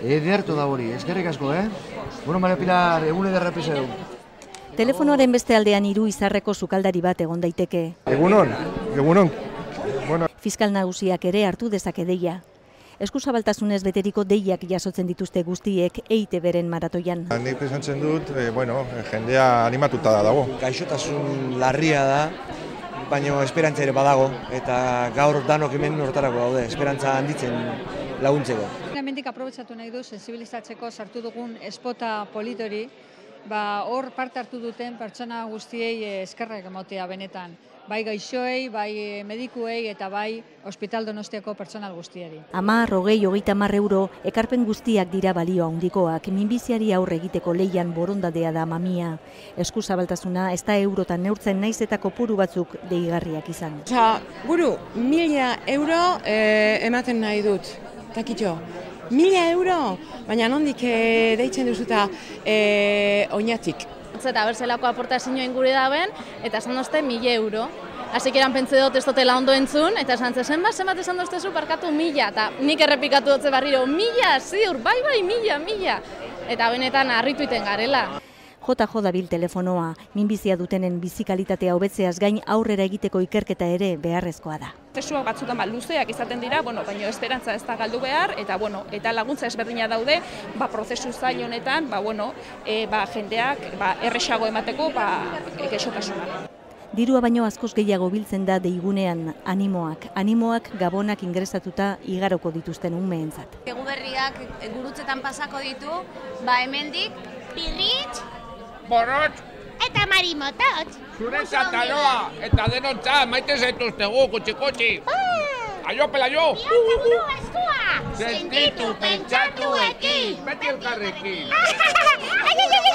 Ederto da hori, eskerrik asko, Bueno, Maria Pilar, egune derrapizeu. Telefonoaren beste aldean 3 izarreko sukaldari bat egon daiteke. Egunon. Bueno. Fiskal nagusiak ere hartu dezake deia. Eskuzabaltasunez beteriko deiak jasotzen dituzte guztiek EITB-ren maratoian. Nik pentsatzen dut, jendea animatuta dago. Gaixotasun larria da, baina esperantza ere badago, eta gaur danok hemen hortarako daude, esperantza handitzen laguntzeko. Hemendik aprobetxatu nahi du, sensibilizatzeko sartu dugun espota politori, hor parte hartu duten pertsona guztiei eskerrak emotea benetan. Bai gaixoei, bai medikuei eta bai Ospital Donostiako pertsonal guztiari. 10, 20, 30 euro ekarpen guztiak dira balio handikoak. Minbiziari aurre egiteko leian borondatea da mamia. Eskuzabaltasuna ez da eurotan neurtzen naiz eta kopuru batzuk deigarriak izan. Guru, 1000 euro ematen nahi dut, takitxo. 1000 euro, baina nondik deitzen duzuta oinatik. Eta berzelako aportazioa ingure daben, eta esan dozte 1000 euro. Hasik eran pentsa dut ez dutela ondo entzun, eta esan zenbat esan doztezu parkatu 1000, eta nik errepikatu dutze barriro, 1000, ziur, bai, 1000. Eta benetan harritu iten garela. JJ dabil telefonoa, minbizia dutenen bizikalitatea hobetzeaz gain aurrera egiteko ikerketa ere beharrezkoa da. Prozesuak batzutan luzeak izaten dira, baina esperantza ez da galdu behar, eta laguntza ezberdina daude, prozesu zail honetan, jendeak erresago emateko gaixotasuna. Dirua baino askoz gehiago biltzen da deigunean animoak gabonak ingresatuta igaroko dituzten umeentzat. Egu berriak gurutzetan pasako ditu, hemendik pirritx, borrotx eta marimotot. Zuretzat aloa, eta denontzat, maite zaituztegu, kutxi. Aio, pelaio! Bihotza buru eskua! Sentitu pentsatuekin! Beti elkarrekin! Ai!